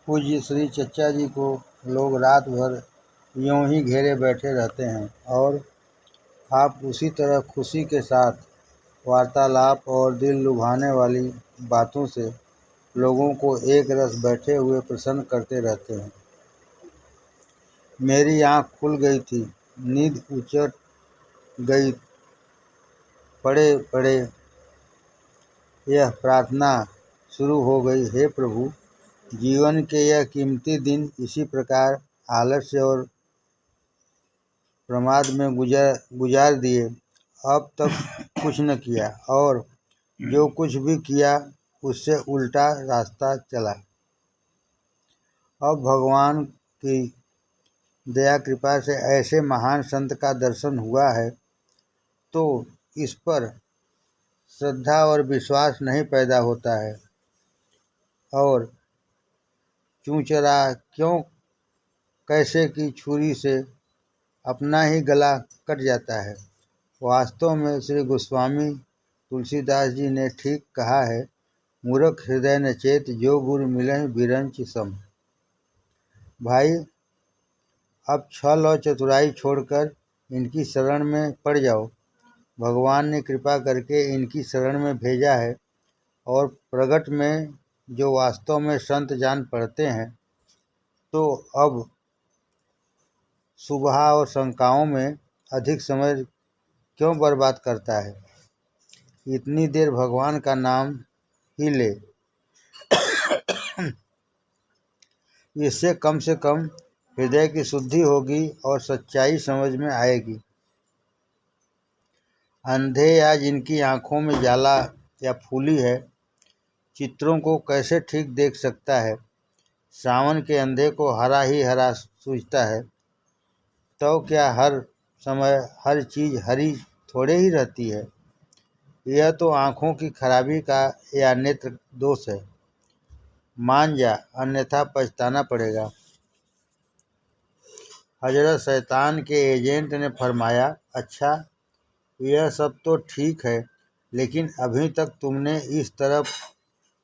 पूज्य श्री चचा जी को लोग रात भर यूं ही घेरे बैठे रहते हैं और आप उसी तरह खुशी के साथ वार्तालाप और दिल लुभाने वाली बातों से लोगों को एक रस बैठे हुए प्रसन्न करते रहते हैं। मेरी आँख खुल गई थी, नींद उचट गई। पड़े पड़े यह प्रार्थना शुरू हो गई, हे प्रभु, जीवन के यह कीमती दिन इसी प्रकार आलस्य और प्रमाद में गुजार दिए। अब तक कुछ न किया और जो कुछ भी किया उससे उल्टा रास्ता चला। अब भगवान की दया कृपा से ऐसे महान संत का दर्शन हुआ है तो इस पर श्रद्धा और विश्वास नहीं पैदा होता है और चूचरा क्यों कैसे की छुरी से अपना ही गला कट जाता है। वास्तव में श्री गोस्वामी तुलसीदास जी ने ठीक कहा है, मूर्ख हृदय न चेत जो गुरु मिलहि बिरंच सम। भाई, अब छल और चतुराई छोड़कर इनकी शरण में पड़ जाओ। भगवान ने कृपा करके इनकी शरण में भेजा है और प्रगट में जो वास्तव में संत जान पड़ते हैं तो अब सुबह और शंकाओं में अधिक समय क्यों बर्बाद करता है। इतनी देर भगवान का नाम ही ले, इससे कम से कम हृदय की शुद्धि होगी और सच्चाई समझ में आएगी। अंधे या जिनकी आंखों में जाला या फूली है, चित्रों को कैसे ठीक देख सकता है। सावन के अंधे को हरा ही हरा सूझता है, तो क्या हर समय हर चीज़ हरी थोड़े ही रहती है। यह तो आँखों की खराबी का या नेत्र दोष है। मान जा, अन्यथा पछताना पड़ेगा। हजरत शैतान के एजेंट ने फरमाया, अच्छा यह सब तो ठीक है, लेकिन अभी तक तुमने इस तरफ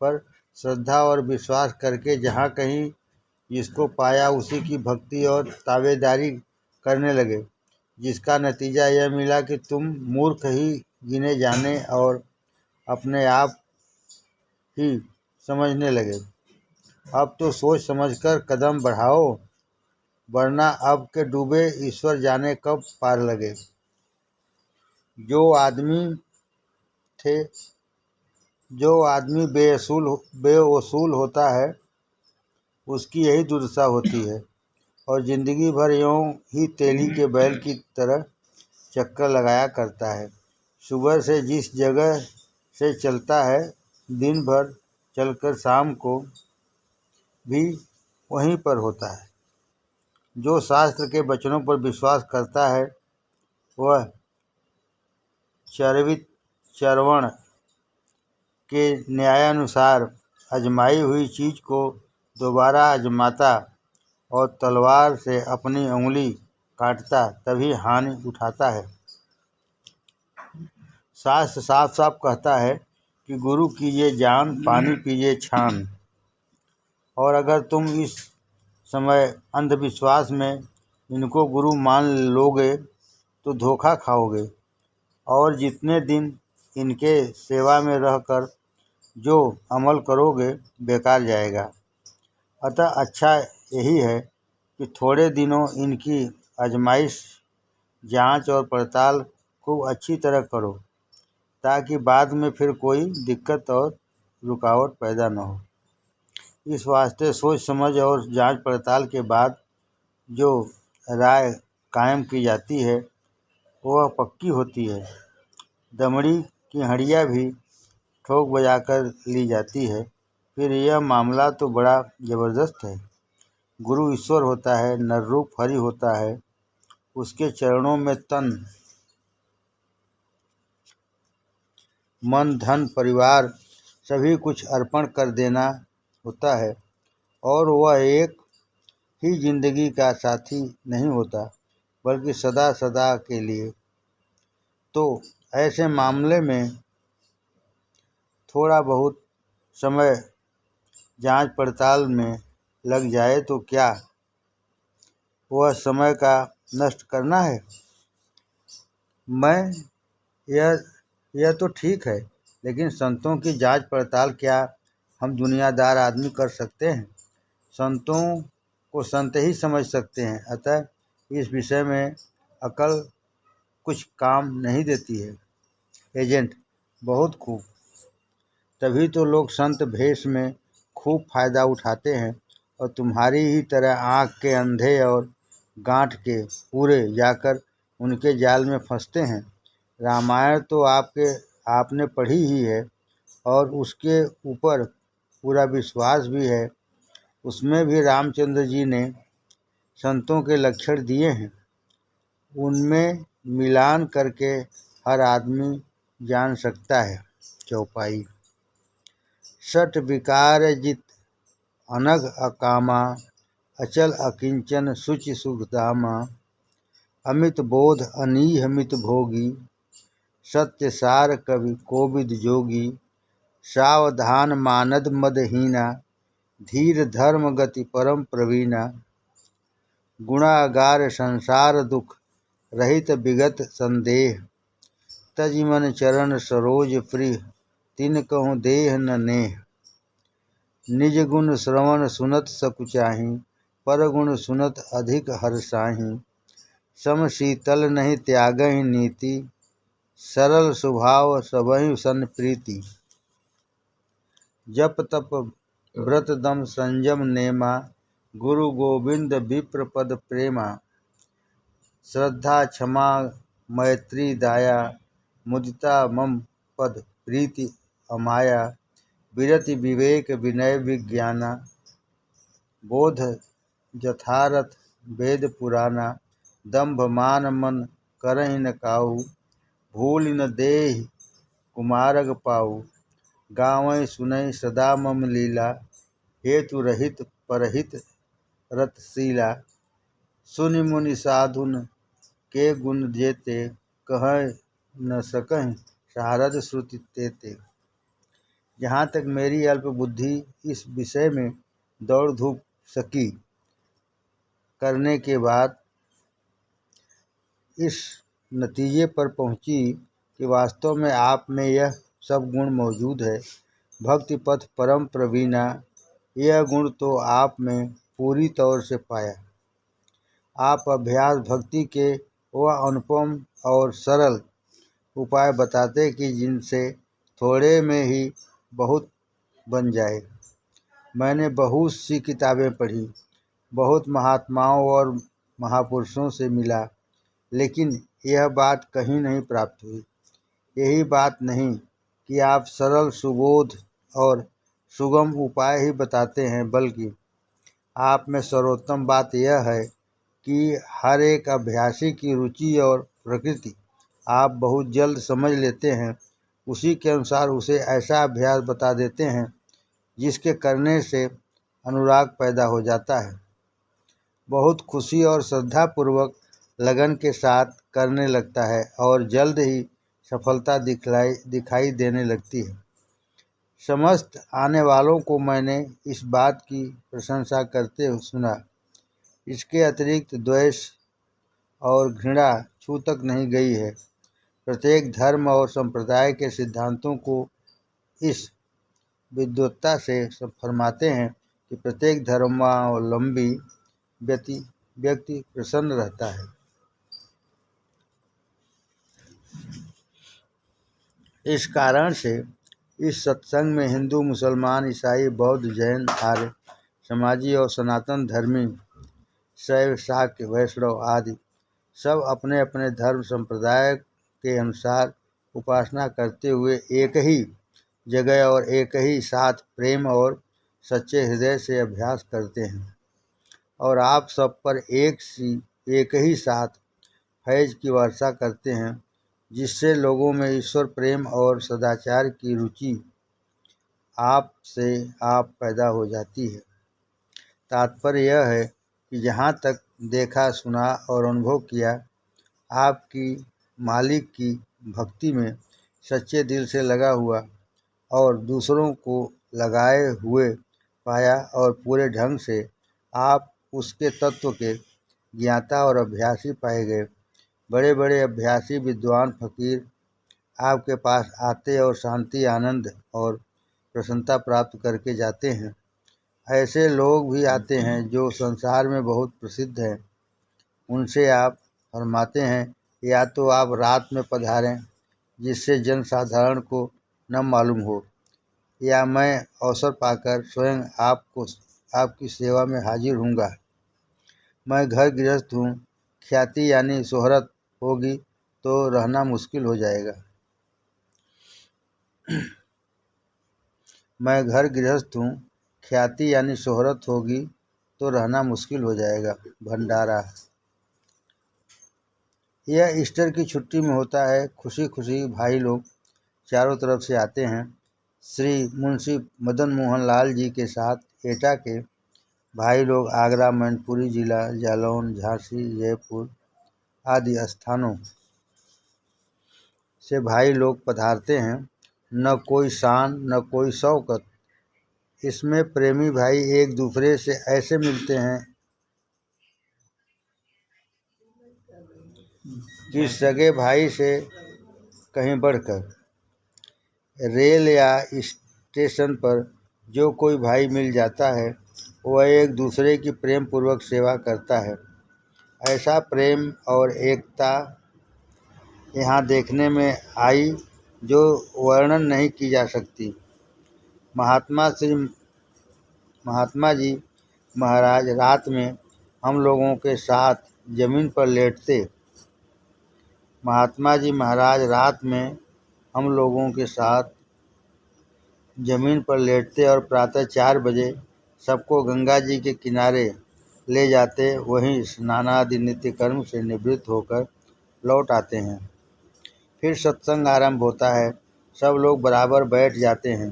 पर श्रद्धा और विश्वास करके जहाँ कहीं जिसको पाया उसी की भक्ति और ताबेदारी करने लगे, जिसका नतीजा यह मिला कि तुम मूर्ख ही गिने जाने और अपने आप ही समझने लगे। अब तो सोच समझकर कदम बढ़ाओ, वरना अब के डूबे ईश्वर जाने कब पार लगे। जो आदमी बेवसूल होता है उसकी यही दुर्दशा होती है और जिंदगी भर यूं ही तेली के बैल की तरह चक्कर लगाया करता है। सुबह से जिस जगह से चलता है, दिन भर चलकर शाम को भी वहीं पर होता है। जो शास्त्र के वचनों पर विश्वास करता है वह चरवण के न्यायानुसार आजमाई हुई चीज़ को दोबारा आजमाता और तलवार से अपनी उंगली काटता तभी हानि उठाता है। शास्त्र साफ साफ कहता है कि गुरु कीजिए जान, पानी पीजिए छान। और अगर तुम इस समय अंधविश्वास में इनको गुरु मान लोगे तो धोखा खाओगे और जितने दिन इनके सेवा में रहकर जो अमल करोगे बेकार जाएगा। अतः अच्छा यही है कि थोड़े दिनों इनकी आजमाइश, जांच और पड़ताल खूब अच्छी तरह करो, ताकि बाद में फिर कोई दिक्कत और रुकावट पैदा न हो। इस वास्ते सोच समझ और जांच पड़ताल के बाद जो राय कायम की जाती है वह पक्की होती है। दमड़ी की हंडिया भी ठोक बजाकर ली जाती है। फिर यह मामला तो बड़ा ज़बरदस्त है। गुरु ईश्वर होता है, नर रूप हरि होता है, उसके चरणों में तन मन धन परिवार सभी कुछ अर्पण कर देना होता है और वह एक ही जिंदगी का साथी नहीं होता बल्कि सदा सदा के लिए। तो ऐसे मामले में थोड़ा बहुत समय जांच पड़ताल में लग जाए तो क्या वह समय का नष्ट करना है? मैं यह तो ठीक है, लेकिन संतों की जांच पड़ताल क्या हम दुनियादार आदमी कर सकते हैं? संतों को संत ही समझ सकते हैं, अतः इस विषय में अकल कुछ काम नहीं देती है। एजेंट: बहुत खूब, तभी तो लोग संत भेष में खूब फायदा उठाते हैं और तुम्हारी ही तरह आँख के अंधे और गांठ के पूरे जाकर उनके जाल में फंसते हैं। रामायण तो आपने पढ़ी ही है और उसके ऊपर पूरा विश्वास भी है। उसमें भी रामचंद्र जी ने संतों के लक्षण दिए हैं। उनमें मिलान करके हर आदमी जान सकता है। चौपाई: सठ विकार जित अनग अकामा, अचल अकिंचन शुचि सुखधामा, अमित बोध अनीह मित भोगी, सत्य सार कवि कोविद जोगी, सावधान मानद मदहीना, धीर धर्म गति परम प्रवीणा, गुणागार संसार दुख रहित विगत संदेह, तजिमन चरण सरोज प्रिय, तिन कहूँ देह न नेह, निज गुण श्रवण सुनत सकुचाही, पर गुण सुनत अधिक हर्षाही, सम शीतल नहीं त्यागहि नीति, सरल स्वभाव सबहि सन प्रीति, जप तप व्रत दम संयम नेमा, गुरु गोविंद विप्र पद प्रेमा, श्रद्धा क्षमा मैत्री दाया, मुदिता मम पद प्रीति अमाया, विरति विवेक विनय विज्ञाना, बोध यथारथ वेद पुराना, दंभ मान मन करहि न काहू, भूल न देहि कुमारग पाऊ, गावै सुनै सदा मम लीला, हेतु रहित परहित रतशीला, सुनि मुनि साधुन के गुण जेते, कह न सकहि शारद श्रुति तेते। जहाँ तक मेरी अल्प बुद्धि इस विषय में दौड़ धूप सकी करने के बाद इस नतीजे पर पहुँची कि वास्तव में आप में यह सब गुण मौजूद है। भक्ति पथ परम प्रवीणा, यह गुण तो आप में पूरी तौर से पाया। आप अभ्यास भक्ति के वह अनुपम और सरल उपाय बताते कि जिनसे थोड़े में ही बहुत बन जाए। मैंने बहुत सी किताबें पढ़ी, बहुत महात्माओं और महापुरुषों से मिला, लेकिन यह बात कहीं नहीं प्राप्त हुई। यही बात नहीं कि आप सरल सुबोध और सुगम उपाय ही बताते हैं, बल्कि आप में सर्वोत्तम बात यह है कि हर एक अभ्यासी की रुचि और प्रकृति आप बहुत जल्द समझ लेते हैं। उसी के अनुसार उसे ऐसा अभ्यास बता देते हैं जिसके करने से अनुराग पैदा हो जाता है। बहुत खुशी और श्रद्धापूर्वक लगन के साथ करने लगता है और जल्द ही सफलता दिखाई देने लगती है। समस्त आने वालों को मैंने इस बात की प्रशंसा करते सुना। इसके अतिरिक्त द्वेष और घृणा छू तक नहीं गई है। प्रत्येक धर्म और संप्रदाय के सिद्धांतों को इस विद्वत्ता से फरमाते हैं कि प्रत्येक धर्मावलंबी व्यक्ति प्रसन्न रहता है। इस कारण से इस सत्संग में हिंदू, मुसलमान, ईसाई, बौद्ध, जैन, आर्य समाजी और सनातन धर्मी, शैव, शाक्य, वैष्णव आदि सब अपने अपने धर्म संप्रदाय के अनुसार उपासना करते हुए एक ही जगह और एक ही साथ प्रेम और सच्चे हृदय से अभ्यास करते हैं। और आप सब पर एक ही साथ फैज की वर्षा करते हैं, जिससे लोगों में ईश्वर प्रेम और सदाचार की रुचि आप से आप पैदा हो जाती है। तात्पर्य यह है कि जहाँ तक देखा, सुना और अनुभव किया, आपकी मालिक की भक्ति में सच्चे दिल से लगा हुआ और दूसरों को लगाए हुए पाया और पूरे ढंग से आप उसके तत्व के ज्ञाता और अभ्यासी पाए गए। बड़े बड़े अभ्यासी विद्वान फकीर आपके पास आते और शांति, आनंद और प्रसन्नता प्राप्त करके जाते हैं। ऐसे लोग भी आते हैं जो संसार में बहुत प्रसिद्ध हैं। उनसे आप फरमाते हैं, या तो आप रात में पधारें जिससे जन साधारण को न मालूम हो, या मैं अवसर पाकर स्वयं आपकी सेवा में हाजिर हूँगा। मैं घर गृहस्थ हूँ, ख्याति यानी शोहरत होगी तो रहना मुश्किल हो जाएगा। मैं घर गृहस्थ हूँ, ख्याति यानी शोहरत होगी तो रहना मुश्किल हो जाएगा। भंडारा यह ईस्टर की छुट्टी में होता है। खुशी खुशी भाई लोग चारों तरफ से आते हैं। श्री मुंशी मदन मोहन लाल जी के साथ एटा के भाई लोग आगरा, मैनपुरी जिला, जालौन, झांसी, जयपुर आदि स्थानों से भाई लोग पधारते हैं। न कोई शान न कोई शौकत। इसमें प्रेमी भाई एक दूसरे से ऐसे मिलते हैं कि सगे भाई से कहीं बढ़कर। रेल या स्टेशन पर जो कोई भाई मिल जाता है वह एक दूसरे की प्रेम पूर्वक सेवा करता है। ऐसा प्रेम और एकता यहाँ देखने में आई जो वर्णन नहीं की जा सकती। महात्मा जी महाराज रात में हम लोगों के साथ जमीन पर लेटते। महात्मा जी महाराज रात में हम लोगों के साथ जमीन पर लेटते और प्रातः 4 बजे सबको गंगा जी के किनारे ले जाते। वहीं स्नानादि नित्य कर्म से निवृत्त होकर लौट आते हैं। फिर सत्संग आरंभ होता है। सब लोग बराबर बैठ जाते हैं।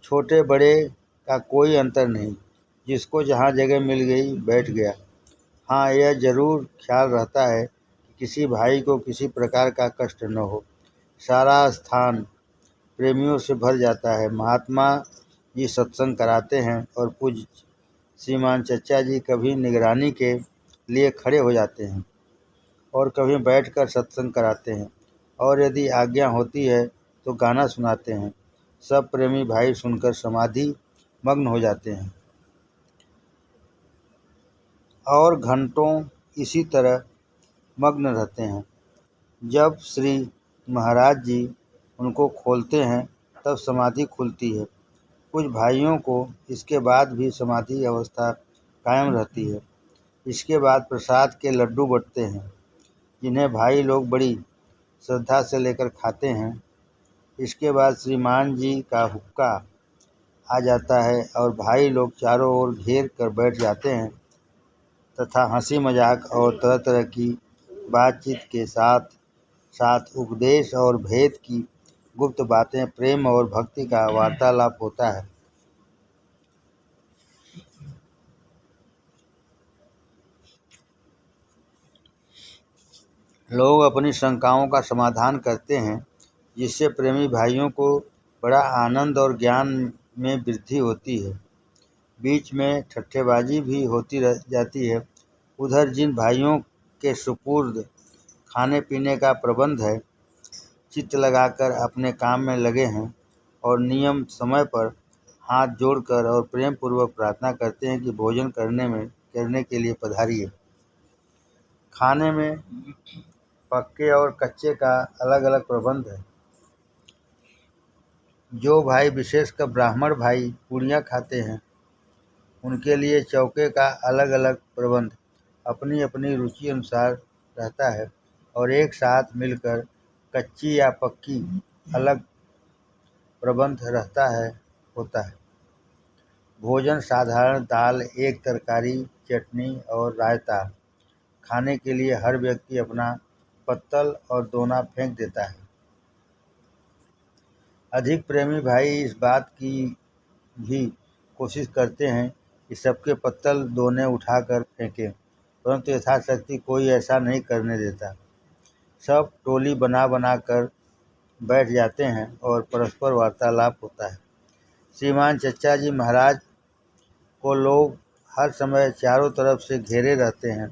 छोटे बड़े का कोई अंतर नहीं, जिसको जहाँ जगह मिल गई बैठ गया। हाँ, यह जरूर ख्याल रहता है कि किसी भाई को किसी प्रकार का कष्ट न हो। सारा स्थान प्रेमियों से भर जाता है। महात्मा जी सत्संग कराते हैं और पूज्य श्रीमान चचा जी कभी निगरानी के लिए खड़े हो जाते हैं और कभी बैठकर सत्संग कराते हैं, और यदि आज्ञा होती है तो गाना सुनाते हैं। सब प्रेमी भाई सुनकर समाधि मग्न हो जाते हैं और घंटों इसी तरह मग्न रहते हैं। जब श्री महाराज जी उनको खोलते हैं तब समाधि खुलती है। कुछ भाइयों को इसके बाद भी समाधि अवस्था कायम रहती है। इसके बाद प्रसाद के लड्डू बंटते हैं, जिन्हें भाई लोग बड़ी श्रद्धा से लेकर खाते हैं। इसके बाद श्रीमान जी का हुक्का आ जाता है और भाई लोग चारों ओर घेर कर बैठ जाते हैं तथा हंसी मजाक और तरह तरह की बातचीत के साथ साथ उपदेश और भेद की गुप्त बातें, प्रेम और भक्ति का वार्तालाप होता है। लोग अपनी शंकाओं का समाधान करते हैं, जिससे प्रेमी भाइयों को बड़ा आनंद और ज्ञान में वृद्धि होती है। बीच में ठट्ठेबाजी भी होती रह जाती है। उधर जिन भाइयों के सुपुर्द खाने पीने का प्रबंध है, चित्त लगाकर अपने काम में लगे हैं और नियम समय पर हाथ जोड़कर और प्रेम पूर्वक प्रार्थना करते हैं कि भोजन करने के लिए पधारिए। खाने में पक्के और कच्चे का अलग अलग प्रबंध है। जो भाई विशेषकर ब्राह्मण भाई पूड़ियाँ खाते हैं, उनके लिए चौके का अलग अलग प्रबंध अपनी अपनी रुचि अनुसार रहता है और एक साथ मिलकर कच्ची या पक्की अलग प्रबंध होता है। भोजन साधारण दाल, एक तरकारी, चटनी और रायता। खाने के लिए हर व्यक्ति अपना पत्तल और दोना फेंक देता है। अधिक प्रेमी भाई इस बात की भी कोशिश करते हैं कि सबके पत्तल दोने उठाकर फेंकें, परंतु यथाशक्ति कोई ऐसा नहीं करने देता। सब टोली बना कर बैठ जाते हैं और परस्पर वार्तालाप होता है। श्रीमान चचा जी महाराज को लोग हर समय चारों तरफ से घेरे रहते हैं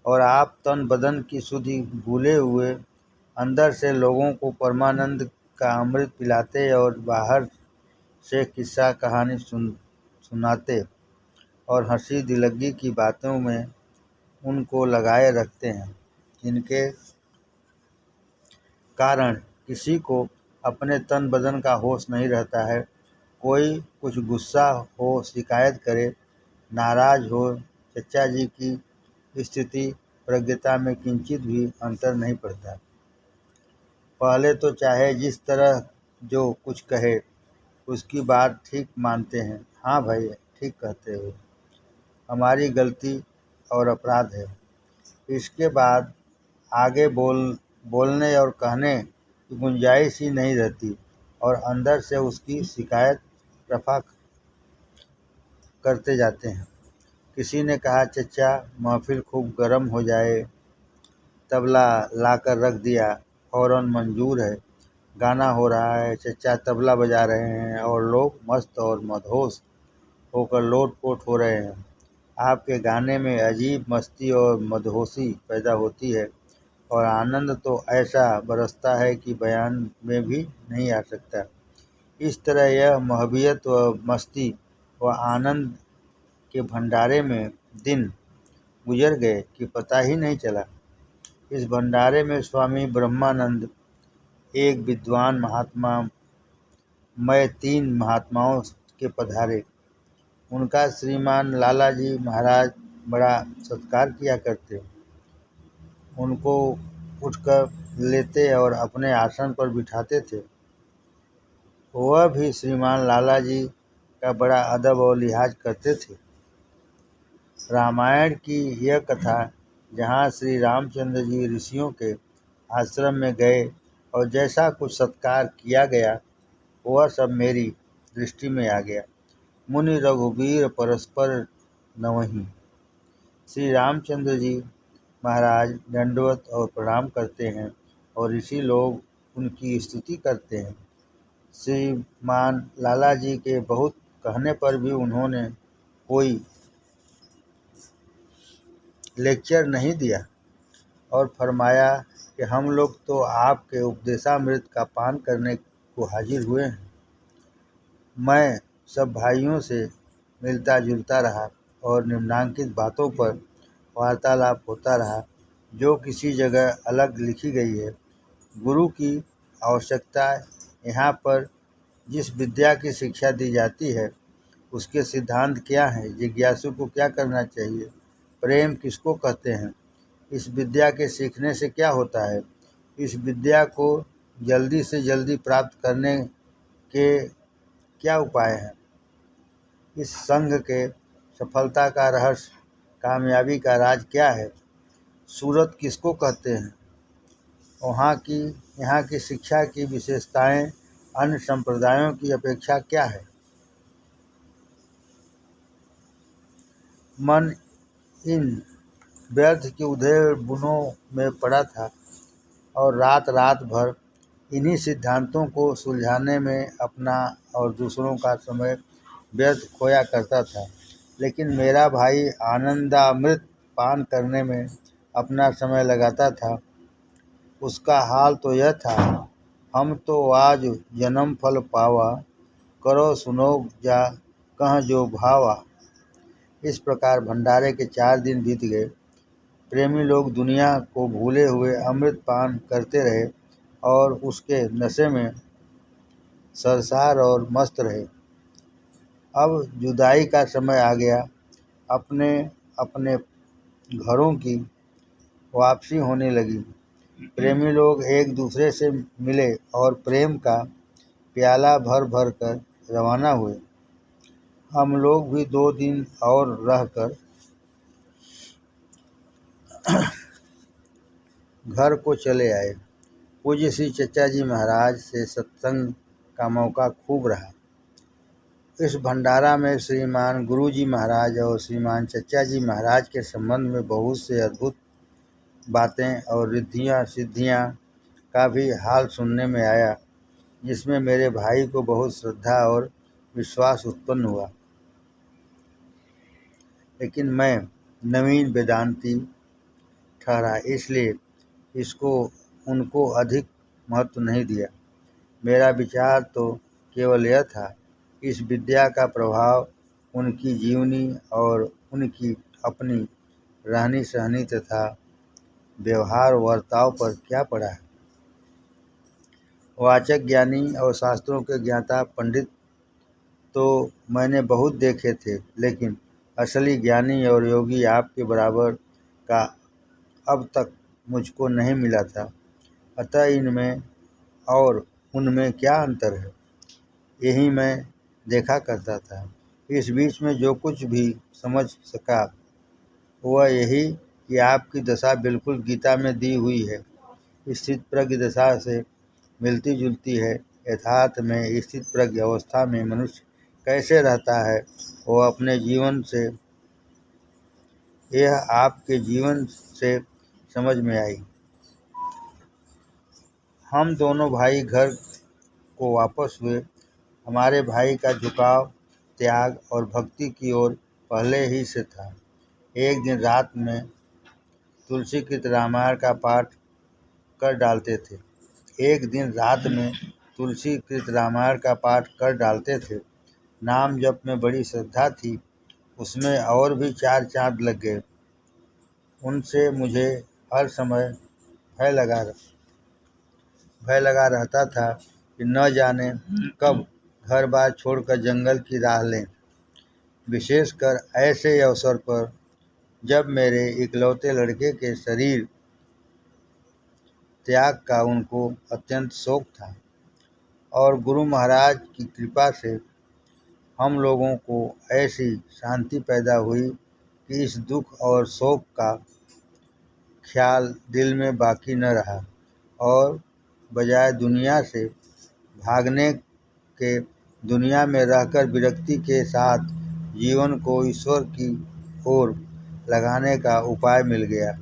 और आप तन बदन की शुद्धि भूले हुए अंदर से लोगों को परमानंद का अमृत पिलाते और बाहर से किस्सा कहानी सुनाते और हंसी दिलगी की बातों में उनको लगाए रखते हैं, जिनके कारण किसी को अपने तन बदन का होश नहीं रहता है। कोई कुछ गुस्सा हो, शिकायत करे, नाराज हो, चचा जी की स्थिति प्रज्ञता में किंचित भी अंतर नहीं पड़ता। पहले तो चाहे जिस तरह जो कुछ कहे उसकी बात ठीक मानते हैं। हाँ भाई, ठीक कहते हो, हमारी गलती और अपराध है। इसके बाद आगे बोलने और कहने की गुंजाइश ही नहीं रहती और अंदर से उसकी शिकायत रफा करते जाते हैं। किसी ने कहा, चचा महफिल खूब गर्म हो जाए, तबला लाकर रख दिया, फौरन मंजूर है, गाना हो रहा है, चचा तबला बजा रहे हैं और लोग मस्त और मदहोश होकर लोट-पोट हो रहे हैं। आपके गाने में अजीब मस्ती और मदहोशी पैदा होती है और आनंद तो ऐसा बरसता है कि बयान में भी नहीं आ सकता। इस तरह यह महवियत व मस्ती व आनंद के भंडारे में दिन गुजर गए कि पता ही नहीं चला। इस भंडारे में स्वामी ब्रह्मानंद, एक विद्वान महात्मा, मैं 3 महात्माओं के पधारे। उनका श्रीमान लालाजी महाराज बड़ा सत्कार किया करते। उनको उठकर लेते और अपने आसन पर बिठाते थे। वह भी श्रीमान लालाजी का बड़ा अदब और लिहाज करते थे। रामायण की यह कथा, जहाँ श्री रामचंद्र जी ऋषियों के आश्रम में गए और जैसा कुछ सत्कार किया गया, वह सब मेरी दृष्टि में आ गया। मुनि रघुवीर परस्पर नवहीं। श्री रामचंद्र जी महाराज दंडवत और प्रणाम करते हैं और ऋषि लोग उनकी स्तुति करते हैं। श्रीमान लालाजी के बहुत कहने पर भी उन्होंने कोई लेक्चर नहीं दिया और फरमाया कि हम लोग तो आपके उपदेशामृत का पान करने को हाजिर हुए हैं। मैं सब भाइयों से मिलता जुलता रहा और निम्नांकित बातों पर वार्तालाप होता रहा, जो किसी जगह अलग लिखी गई है। गुरु की आवश्यकता यहाँ पर जिस विद्या की शिक्षा दी जाती है, उसके सिद्धांत क्या हैं, जिज्ञासु को क्या करना चाहिए, प्रेम किसको कहते हैं, इस विद्या के सीखने से क्या होता है, इस विद्या को जल्दी से जल्दी प्राप्त करने के क्या उपाय हैं, इस संघ के सफलता का रहस्य, कामयाबी का राज क्या है, सूरत किसको कहते हैं, यहाँ की शिक्षा की विशेषताएं अन्य संप्रदायों की अपेक्षा क्या है। मन इन व्यर्थ की उधेड़ बुनों में पड़ा था और रात भर इन्हीं सिद्धांतों को सुलझाने में अपना और दूसरों का समय व्यर्थ खोया करता था। लेकिन मेरा भाई आनंदामृत पान करने में अपना समय लगाता था। उसका हाल तो यह था, हम तो आज जन्म फल पावा, करो सुनो जा कह जो भावा। इस प्रकार भंडारे के 4 दिन बीत गए। प्रेमी लोग दुनिया को भूले हुए अमृत पान करते रहे और उसके नशे में सरसार और मस्त रहे। अब जुदाई का समय आ गया। अपने अपने घरों की वापसी होने लगी। प्रेमी लोग एक दूसरे से मिले और प्रेम का प्याला भर भर कर रवाना हुए। हम लोग भी 2 दिन और रहकर घर को चले आए। पूज्य श्री चचा जी महाराज से सत्संग का मौका खूब रहा। इस भंडारा में श्रीमान गुरु जी महाराज और श्रीमान चचा जी महाराज के संबंध में बहुत से अद्भुत बातें और रिद्धियाँ सिद्धियाँ का भी हाल सुनने में आया, जिसमें मेरे भाई को बहुत श्रद्धा और विश्वास उत्पन्न हुआ। लेकिन मैं नवीन वेदांती ठहरा, इसलिए इसको उनको अधिक महत्व नहीं दिया। मेरा विचार तो केवल यह था, इस विद्या का प्रभाव उनकी जीवनी और उनकी अपनी रहनी सहनी तथा व्यवहार वर्ताव पर क्या पड़ा है। वाचक ज्ञानी और शास्त्रों के ज्ञाता पंडित तो मैंने बहुत देखे थे, लेकिन असली ज्ञानी और योगी आपके बराबर का अब तक मुझको नहीं मिला था। अतः इनमें और उनमें क्या अंतर है, यही मैं देखा करता था। इस बीच में जो कुछ भी समझ सका वह यही कि आपकी दशा बिल्कुल गीता में दी हुई है, स्थितप्रज्ञ दशा से मिलती जुलती है। यथार्थ में स्थितप्रज्ञ अवस्था में मनुष्य कैसे रहता है, वह अपने जीवन से, यह आपके जीवन से समझ में आई। हम दोनों भाई घर को वापस हुए। हमारे भाई का झुकाव त्याग और भक्ति की ओर पहले ही से था। एक दिन रात में तुलसीकृत रामायण का पाठ कर डालते थे। नाम जप में बड़ी श्रद्धा थी, उसमें और भी 4 चाँद लग गए। उनसे मुझे हर समय भय लगा रहता था कि न जाने कब घर बार छोड़कर जंगल की राह लें, विशेषकर ऐसे अवसर पर जब मेरे इकलौते लड़के के शरीर त्याग का उनको अत्यंत शोक था। और गुरु महाराज की कृपा से हम लोगों को ऐसी शांति पैदा हुई कि इस दुख और शोक का ख्याल दिल में बाकी न रहा, और बजाय दुनिया से भागने के दुनिया में रहकर विरक्ति के साथ जीवन को ईश्वर की ओर लगाने का उपाय मिल गया,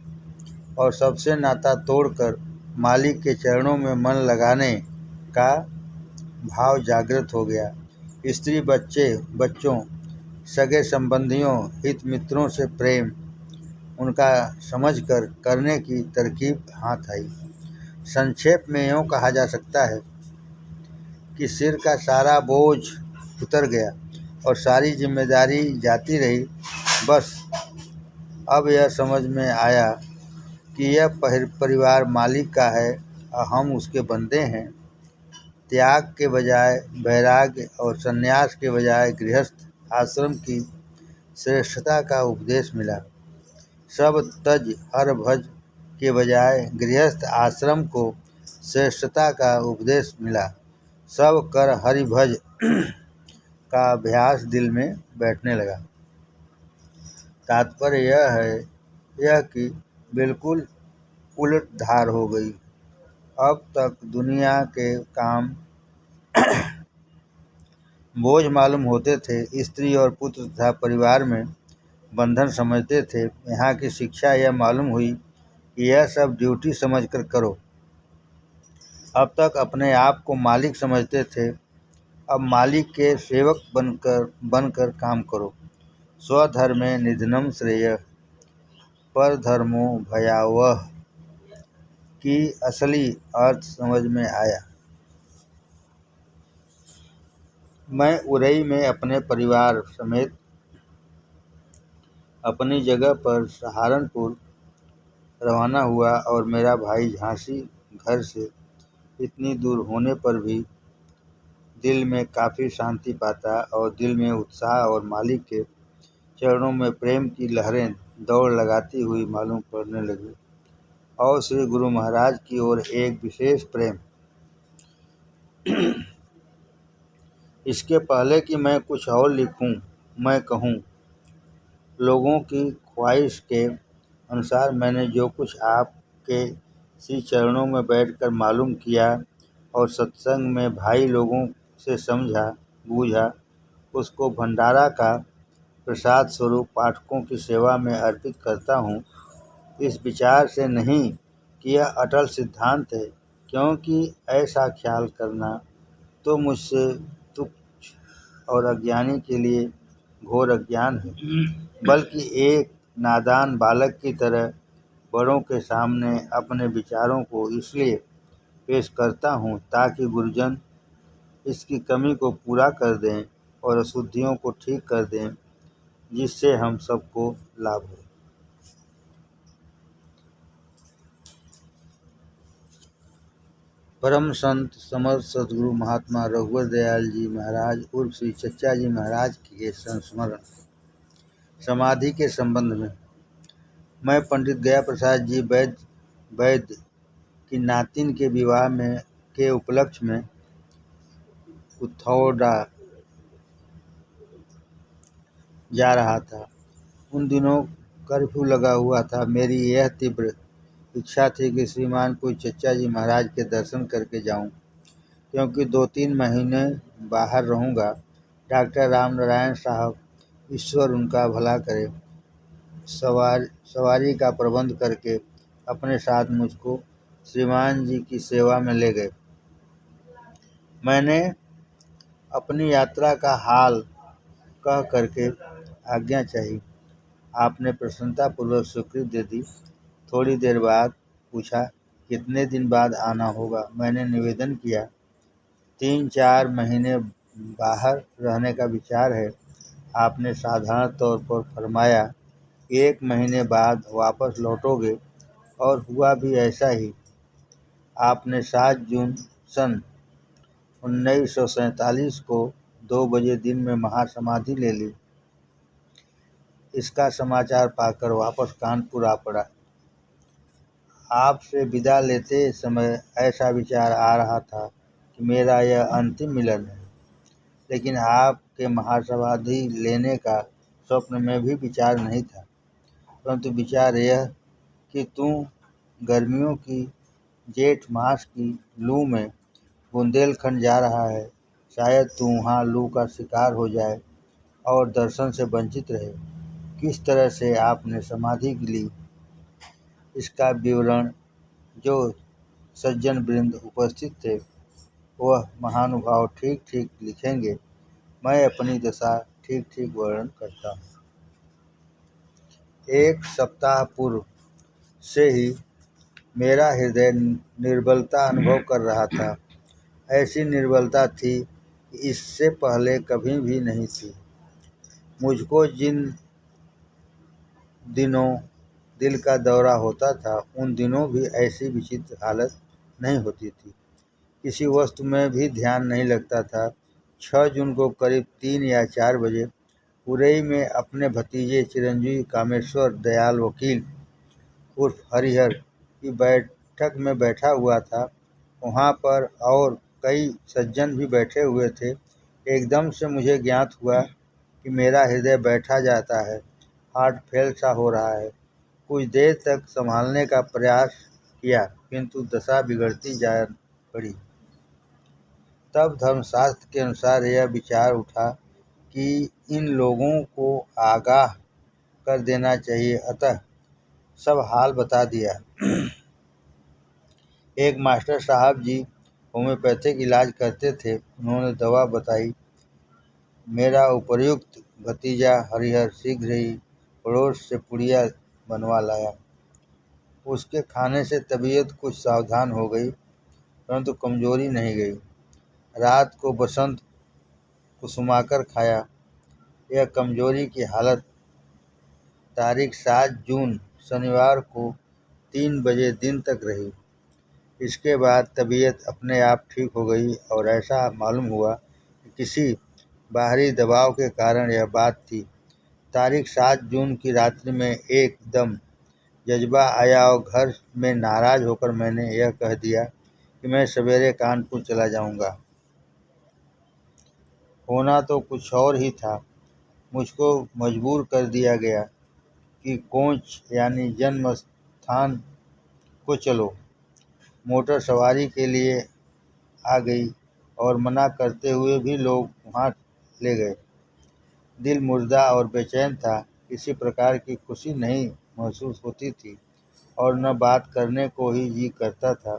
और सबसे नाता तोड़कर मालिक के चरणों में मन लगाने का भाव जागृत हो गया। स्त्री बच्चों, सगे संबंधियों, हित मित्रों से प्रेम उनका समझकर करने की तरकीब हाथ आई। संक्षेप में यूँ कहा जा सकता है कि सिर का सारा बोझ उतर गया और सारी जिम्मेदारी जाती रही। बस अब यह समझ में आया कि यह परिवार मालिक का है और हम उसके बंदे हैं। त्याग के बजाय वैराग्य और संन्यास के बजाय गृहस्थ आश्रम की श्रेष्ठता का उपदेश मिला। सब तज हर भज के बजाय गृहस्थ आश्रम को श्रेष्ठता का उपदेश मिला। सब कर हरि भज का अभ्यास दिल में बैठने लगा। तात्पर्य यह कि बिल्कुल उलट धार हो गई। अब तक दुनिया के काम बोझ मालूम होते थे, स्त्री और पुत्र तथा परिवार में बंधन समझते थे। यहाँ की शिक्षा यह मालूम हुई कि यह सब ड्यूटी समझकर करो। अब तक अपने आप को मालिक समझते थे, अब मालिक के सेवक बनकर काम करो। स्वधर्मे निधनम श्रेयः परधर्मो भयावह की असली अर्थ समझ में आया। मैं उरई में अपने परिवार समेत अपनी जगह पर सहारनपुर रवाना हुआ, और मेरा भाई झांसी घर से इतनी दूर होने पर भी दिल में काफ़ी शांति पाता और दिल में उत्साह और मालिक के चरणों में प्रेम की लहरें दौड़ लगाती हुई मालूम पड़ने लगी, और श्री गुरु महाराज की ओर एक विशेष प्रेम। इसके पहले कि मैं कुछ और लिखूं, मैं कहूं, लोगों की ख्वाहिश के अनुसार मैंने जो कुछ आपके श्री चरणों में बैठकर मालूम किया और सत्संग में भाई लोगों से समझा बूझा, उसको भंडारा का प्रसाद स्वरूप पाठकों की सेवा में अर्पित करता हूँ। इस विचार से नहीं कि यह अटल सिद्धांत है, क्योंकि ऐसा ख्याल करना तो मुझसे तुच्छ और अज्ञानी के लिए घोर अज्ञान है, बल्कि एक नादान बालक की तरह बड़ों के सामने अपने विचारों को इसलिए पेश करता हूँ ताकि गुरुजन इसकी कमी को पूरा कर दें और अशुद्धियों को ठीक कर दें, जिससे हम सबको लाभ हो। परम संत समर्थ सद्गुरु महात्मा रघुवर दयाल जी महाराज उर्फ श्री चच्चा जी महाराज के संस्मरण। समाधि के संबंध में मैं पंडित गया प्रसाद जी वैद्य की नातिन के विवाह के उपलक्ष्य में उथौड़ा जा रहा था। उन दिनों कर्फ्यू लगा हुआ था। मेरी यह तीव्र इच्छा थी कि श्रीमान कोई चच्चा जी महाराज के दर्शन करके जाऊं, क्योंकि 2-3 महीने बाहर रहूंगा। डॉक्टर रामनारायण साहब, ईश्वर उनका भला करे, सवारी का प्रबंध करके अपने साथ मुझको श्रीमान जी की सेवा में ले गए। मैंने अपनी यात्रा का हाल कह करके आज्ञा चाही। आपने प्रसन्नतापूर्वक स्वीकृति दे दी। थोड़ी देर बाद पूछा, कितने दिन बाद आना होगा। मैंने निवेदन किया, 3-4 महीने बाहर रहने का विचार है। आपने साधारण तौर पर फरमाया, 1 महीने बाद वापस लौटोगे, और हुआ भी ऐसा ही। आपने 7 जून सन 1947 को 2 बजे दिन में महासमाधि ले ली। इसका समाचार पाकर वापस कानपुर आ पड़ा। आपसे विदा लेते समय ऐसा विचार आ रहा था कि मेरा यह अंतिम मिलन है, लेकिन आपके महासमाधि लेने का स्वप्न में भी विचार नहीं था। परंतु विचार यह कि तू गर्मियों की जेठ मास की लू में बुंदेलखंड जा रहा है। शायद तू वहाँ लू का शिकार हो जाए और दर्शन से वंचित रहे। किस तरह से आपने समाधि ली, इसका विवरण जो सज्जन वृंद उपस्थित थे वह महानुभाव ठीक ठीक लिखेंगे। मैं अपनी दशा ठीक ठीक वर्णन करता हूँ। 1 सप्ताह पूर्व से ही मेरा हृदय निर्बलता अनुभव कर रहा था। ऐसी निर्बलता थी कि इससे पहले कभी भी नहीं थी। मुझको जिन दिनों दिल का दौरा होता था, उन दिनों भी ऐसी विचित्र हालत नहीं होती थी। किसी वस्तु में भी ध्यान नहीं लगता था। 6 जून को करीब 3 या 4 बजे उरई में अपने भतीजे चिरंजीवी कामेश्वर दयाल वकील उर्फ हरिहर की बैठक में बैठा हुआ था। वहाँ पर और कई सज्जन भी बैठे हुए थे। एकदम से मुझे ज्ञात हुआ कि मेरा हृदय बैठा जाता है, हार्ट फेल सा हो रहा है। कुछ देर तक संभालने का प्रयास किया, किंतु दशा बिगड़ती जा पड़ी। तब धर्मशास्त्र के अनुसार यह विचार उठा कि इन लोगों को आगाह कर देना चाहिए। अतः सब हाल बता दिया। एक मास्टर साहब जी होम्योपैथिक इलाज करते थे। उन्होंने दवा बताई। मेरा उपर्युक्त भतीजा हरिहर शीघ्र ही पड़ोस से पुड़िया बनवा लाया। उसके खाने से तबीयत कुछ सावधान हो गई, परंतु कमजोरी नहीं गई। रात को बसंत कुसुमाकर खाया। यह कमजोरी की हालत तारीख 7 जून शनिवार को 3 बजे दिन तक रही। इसके बाद तबीयत अपने आप ठीक हो गई और ऐसा मालूम हुआ कि किसी बाहरी दबाव के कारण यह बात थी। तारीख 7 जून की रात्रि में एकदम जज्बा आया और घर में नाराज होकर मैंने यह कह दिया कि मैं सवेरे कानपुर चला जाऊंगा। होना तो कुछ और ही था। मुझको मजबूर कर दिया गया कि कोच यानी जन्म स्थान को चलो। मोटर सवारी के लिए आ गई और मना करते हुए भी लोग वहाँ ले गए। दिल मुर्दा और बेचैन था। किसी प्रकार की खुशी नहीं महसूस होती थी और न बात करने को ही जी करता था।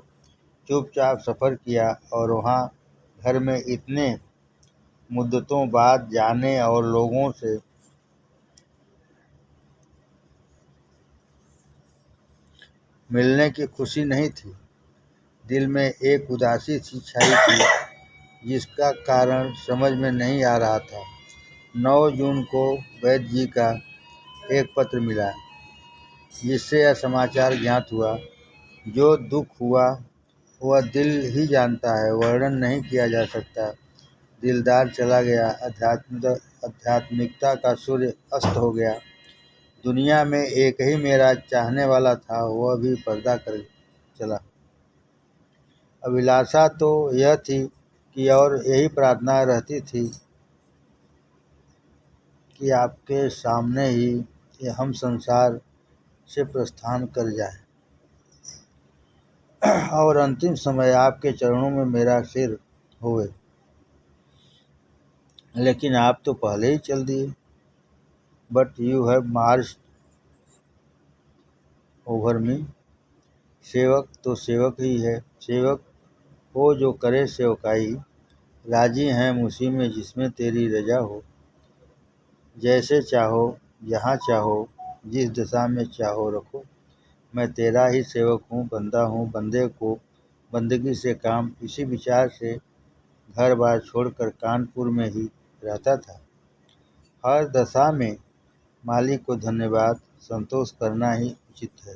चुपचाप सफ़र किया और वहाँ घर में इतने मुद्दतों बाद जाने और लोगों से मिलने की खुशी नहीं थी। दिल में एक उदासी सी छाई थी जिसका कारण समझ में नहीं आ रहा था। 9 जून को वैद्य जी का एक पत्र मिला जिससे यह समाचार ज्ञात हुआ। जो दुख हुआ वह दिल ही जानता है, वर्णन नहीं किया जा सकता। दिलदार चला गया, आध्यात्मिकता का सूर्य अस्त हो गया। दुनिया में एक ही मेरा चाहने वाला था, वह भी पर्दा कर चला। अभिलाषा तो यह थी कि और यही प्रार्थना रहती थी कि आपके सामने ही ये हम संसार से प्रस्थान कर जाए और अंतिम समय आपके चरणों में मेरा सिर होवे। लेकिन आप तो पहले ही चल दिए। But you have marched over me. सेवक तो सेवक ही है, सेवक हो जो करे सेवकाई। राजी हैं उसी में जिसमें तेरी रजा हो। जैसे चाहो, जहाँ चाहो, जिस दशा में चाहो रखो। मैं तेरा ही सेवक हूँ, बंदा हूँ, बंदे को बंदगी से काम, इसी विचार से घर बार छोड़कर कानपुर में ही रहता था। हर दशा में मालिक को धन्यवाद, संतोष करना ही उचित है।